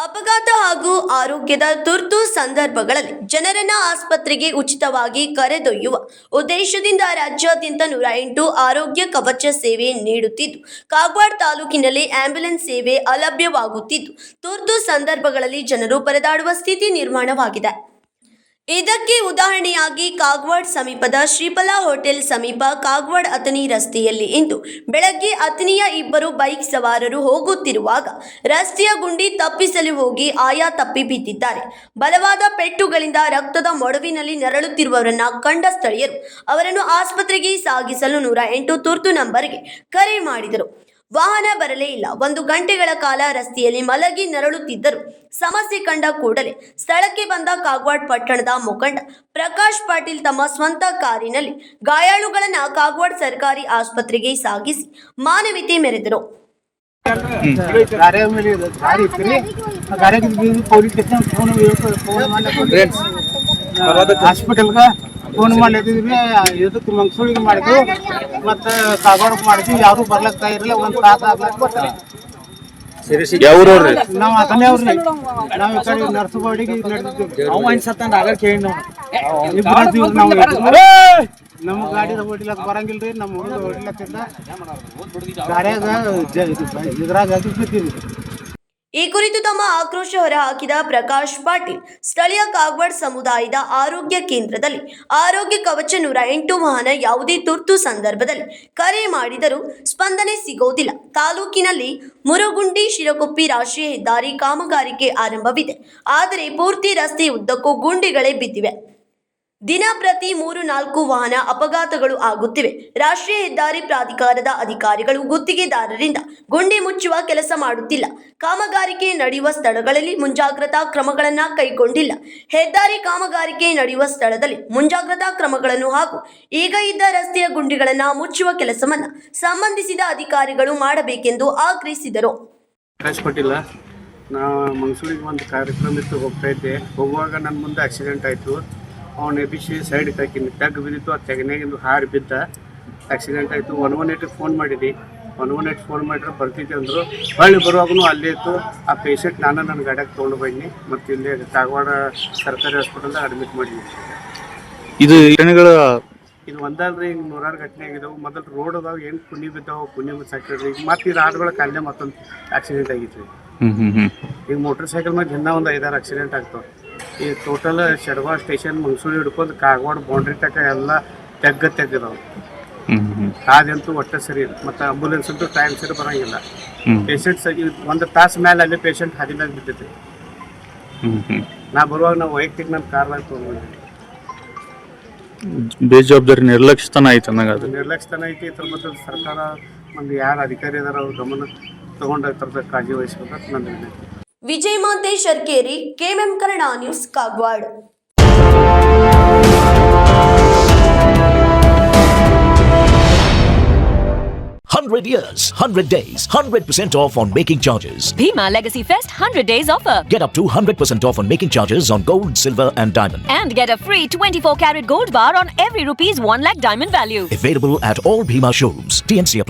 ಅಪಘಾತ ಹಾಗೂ ಆರೋಗ್ಯದ ತುರ್ತು ಸಂದರ್ಭಗಳಲ್ಲಿ ಜನರನ್ನ ಆಸ್ಪತ್ರೆಗೆ ಉಚಿತವಾಗಿ ಕರೆದೊಯ್ಯುವ ಉದ್ದೇಶದಿಂದ ರಾಜ್ಯಾದ್ಯಂತ 108 ಆರೋಗ್ಯ ಕವಚ ಸೇವೆ ನೀಡುತ್ತಿದ್ದು, ಕಾಗವಾಡ ತಾಲೂಕಿನಲ್ಲಿ ಆಂಬ್ಯುಲೆನ್ಸ್ ಸೇವೆ ಅಲಭ್ಯವಾಗುತ್ತಿದ್ದು, ತುರ್ತು ಸಂದರ್ಭಗಳಲ್ಲಿ ಜನರು ಪರದಾಡುವ ಸ್ಥಿತಿ ನಿರ್ಮಾಣವಾಗಿದೆ. ಇದಕ್ಕೆ ಉದಾಹರಣೆಯಾಗಿ ಕಾಗವಾಡ ಸಮೀಪದ ಶ್ರೀಫಲ ಹೋಟೆಲ್ ಸಮೀಪ ಕಾಗವಾಡ ಅಥಣಿ ರಸ್ತೆಯಲ್ಲಿ ಇಂದು ಬೆಳಗ್ಗೆ ಅಥಣಿಯ ಇಬ್ಬರು ಬೈಕ್ ಸವಾರರು ಹೋಗುತ್ತಿರುವಾಗ ರಸ್ತೆಯ ಗುಂಡಿ ತಪ್ಪಿಸಲು ಹೋಗಿ ಆಯ ತಪ್ಪಿ ಬಿದ್ದಿದ್ದಾರೆ. ಬಲವಾದ ಪೆಟ್ಟುಗಳಿಂದ ರಕ್ತದ ಮೊಡವಿನಲ್ಲಿ ನರಳುತ್ತಿರುವವರನ್ನ ಕಂಡ ಸ್ಥಳೀಯರು ಅವರನ್ನು ಆಸ್ಪತ್ರೆಗೆ ಸಾಗಿಸಲು 108 ತುರ್ತು ನಂಬರ್ಗೆ ಕರೆ ಮಾಡಿದರು. ವಾಹನ ಬರಲೇ ಇಲ್ಲ. 1 ಗಂಟೆಗಳ ಕಾಲ ರಸ್ತೆಯಲ್ಲಿ ಮಲಗಿ ನರಳುತ್ತಿದ್ದರು. ಸಮಸ್ಯೆ ಕಂಡ ಕೂಡಲೇ ಸ್ಥಳಕ್ಕೆ ಬಂದ ಕಾಗವಾಡ ಪಟ್ಟಣದ ಮುಖಂಡ ಪ್ರಕಾಶ್ ಪಾಟೀಲ್ ತಮ್ಮ ಸ್ವಂತ ಕಾರಿನಲ್ಲಿ ಗಾಯಾಳುಗಳನ್ನ ಕಾಗವಾಡ ಸರ್ಕಾರಿ ಆಸ್ಪತ್ರೆಗೆ ಸಾಗಿಸಿ ಮಾನವೀಯತೆ ಮೆರೆದರು. ಫೋನ್ ಮಾಡಿದ್ವಿ, ಇದಕ್ಕೆ ಮಂಗಸೂರಿಗೆ ಮಾಡಿದ್ವಿ, ಮತ್ತೆ ಕಾಗವಾಡಕ್ಕೆ ಮಾಡಿದ್ವಿ. ಯಾರು ಬರ್ಲಕ್ತಾ ಇರಲಿಲ್ಲ. ಒಂದು ತಾಸ ಆಗ್ಲಕ್ಕ ನಾವು ಅದನ್ನೇ ಅವ್ರಿ ನಾವು ಈ ಕಡೆ ನರ್ಸಗೋಡಿಗೆ ನಡೆದಿದ್ವಿ. ನಮ್ಮ ಗಾಡಿ ಹೊಡಿಲಕ್ ಬರಂಗಿಲ್ರಿ. ನಮ್ಮ ಹುಡುಗ ಹೊಡಿಲತ್ತಿದ್ದ ಗಾಡಿಯಾಗ ಇದ್ರಾಗ ಬಿಟ್ಟಿದ್ವಿ. ಈ ಕುರಿತು ತಮ್ಮ ಆಕ್ರೋಶ ಹೊರಹಾಕಿದ ಪ್ರಕಾಶ್ ಪಾಟೀಲ್, ಸ್ಥಳೀಯ ಕಾಗವಾಡ ಸಮುದಾಯದ ಆರೋಗ್ಯ ಕೇಂದ್ರದಲ್ಲಿ ಆರೋಗ್ಯ ಕವಚ 108 ವಾಹನ ಯಾವುದೇ ತುರ್ತು ಸಂದರ್ಭದಲ್ಲಿ ಕರೆ ಮಾಡಿದರೂ ಸ್ಪಂದನೆ ಸಿಗೋದಿಲ್ಲ. ತಾಲೂಕಿನಲ್ಲಿ ಮುರಗುಂಡಿ ಶಿರಕೊಪ್ಪಿ ರಾಷ್ಟ್ರೀಯ ಹೆದ್ದಾರಿ ಕಾಮಗಾರಿಕೆ ಆರಂಭವಿದೆ. ಆದರೆ ಪೂರ್ತಿ ರಸ್ತೆ ಉದ್ದಕ್ಕೂ ಗುಂಡಿಗಳೇ ಬಿದ್ದಿವೆ. ದಿನ ಪ್ರತಿ 3-4 ವಾಹನ ಅಪಘಾತಗಳು ಆಗುತ್ತಿವೆ. ರಾಷ್ಟ್ರೀಯ ಹೆದ್ದಾರಿ ಪ್ರಾಧಿಕಾರದ ಅಧಿಕಾರಿಗಳು ಗುತ್ತಿಗೆದಾರರಿಂದ ಗುಂಡಿ ಮುಚ್ಚುವ ಕೆಲಸ ಮಾಡುತ್ತಿಲ್ಲ. ಕಾಮಗಾರಿಕೆ ನಡೆಯುವ ಸ್ಥಳಗಳಲ್ಲಿ ಮುಂಜಾಗ್ರತಾ ಕ್ರಮಗಳನ್ನು ಕೈಗೊಂಡಿಲ್ಲ. ಹೆದ್ದಾರಿ ಕಾಮಗಾರಿಕೆ ನಡೆಯುವ ಸ್ಥಳದಲ್ಲಿ ಮುಂಜಾಗ್ರತಾ ಕ್ರಮಗಳನ್ನು ಹಾಗೂ ಈಗ ಇದ್ದ ರಸ್ತೆಯ ಗುಂಡಿಗಳನ್ನು ಮುಚ್ಚುವ ಕೆಲಸವನ್ನು ಸಂಬಂಧಿಸಿದ ಅಧಿಕಾರಿಗಳು ಮಾಡಬೇಕೆಂದು ಆಗ್ರಹಿಸಿದರು. ನಾ ಮಂಗಸೂರಿಗೆ ಒಂದು ಕಾರ್ಯಕ್ರಮ ಇತ್ತು, ಹೋಗ್ತಾ ಇದ್ದೆ. ಹೋಗುವಾಗ ನನ್ನ ಮುಂದೆ ಆಕ್ಸಿಡೆಂಟ್ ಆಯಿತು. ಅವನು ಎಬ್ಬಿಸಿ ಸೈಡ್ ಹಾಕಿನಿ, ತೆಗ್ಗು ಬಿದ್ದಿತ್ತು. ಆ ತೆಗನಾಗಿಂದು ಹಾರಿ ಬಿದ್ದ, ಆಕ್ಸಿಡೆಂಟ್ ಆಯಿತು. 118 ಫೋನ್ ಮಾಡಿದ್ವಿ. 118 ಫೋನ್ ಮಾಡಿದ್ರೆ ಬರ್ತಿದ್ದೆ ಅಂದರು. ಹೊಳ್ಳಿ ಬರುವಾಗೂ ಅಲ್ಲೇ ಇತ್ತು. ಆ ಪೇಷಂಟ್ ನಾನು ನನ್ನ ಗಾಡಿಯಾಗ ತೊಗೊಂಡು ಬನ್ನಿ, ಮತ್ತು ಇಲ್ಲೇ ಕಾಗವಾಡ ಸರ್ಕಾರಿ ಹಾಸ್ಪಿಟಲ್ದಾಗ ಅಡ್ಮಿಟ್ ಮಾಡಿದ್ವಿ. ಇದು ಒಂದಲ್ರಿ, ಈಗ 100 ಘಟನೆ ಆಗಿದ್ದವು. ಮೊದಲು ರೋಡ್ ಅದಾವ, ಏನು ಕುಣಿ ಬಿದ್ದಾವೆ, ಕುಣಿ ಸಾಕಿದ್ರಿ. ಈಗ ಮತ್ತು ಈ ರಾಡ್ಗಳಿಗೆ ಅಲ್ಲೇ ಮತ್ತೊಂದು ಆಕ್ಸಿಡೆಂಟ್ ಆಗಿತ್ತು. ಈಗ ಮೋಟರ್ ಸೈಕಲ್ ಮೇಲೆ ದಿನ ಒಂದು 5-6 ಆಕ್ಸಿಡೆಂಟ್ ಆಗ್ತಾವೆ. ಈ ಟೋಟಲ್ ಶೆಡವಾಡ ಸ್ಟೇಷನ್ ಮಂಗಸೂರಿ ಹಿಡ್ಕೊಂಡು ಕಾಗವಾಡ ಬೌಂಡ್ರಿ ತನಕ ಎಲ್ಲ ತೆಗ್ಗದಾವೆ. ಅದಂತೂ ಒಟ್ಟೆ ಸರಿ ಇಲ್ಲ. ಮತ್ತು ಆಂಬುಲೆನ್ಸ್ ಅಂತೂ ಟೈಮ್ ಸರಿ ಬರೋಂಗಿಲ್ಲ. ಪೇಷಂಟ್ಸ್ ಒಂದು ತಾಸು ಮೇಲೆ ಅಲ್ಲಿ ಪೇಷಂಟ್ ಹಾದಿ ಮೇಲೆ ಬಿದ್ದೈತಿ. ನಾ ಬರುವಾಗ ನಾವು ವೈಯಕ್ತಿಕ ನನ್ನ ಕಾರ್ದಾಗ ತೊಗೊಂಡ್ಬಂದಿದ್ವಿ. ಬೇಜವಾಬ್ದಾರಿ ನಿರ್ಲಕ್ಷ್ಯತನ ಐತೆ ಅನ್ನೋದು. ನಿರ್ಲಕ್ಷ್ಯತನ ಐತಿ. ಇದ್ರ ಮತ್ತು ಸರ್ಕಾರ ಒಂದು ಯಾರು ಅಧಿಕಾರಿ ಇದಾರ ಅವ್ರ ಗಮನ ತಗೊಂಡು ಥರದ ಕಾಳಜಿ ವಹಿಸ್ಬೇಕಂತ ನನ್ನ ವಿನಂತಿ. Vijay Mantesh Arkeri, KMM Kannada news, Kagwad. 100 years, 100 days, 100% off on making charges. Bhima Legacy Fest 100 days offer. Get up to 100% off on making charges on gold, silver and diamond. And get a free 24 karat gold bar on every rupees 1 lakh diamond value. Available at all Bhima showrooms. TNC apply.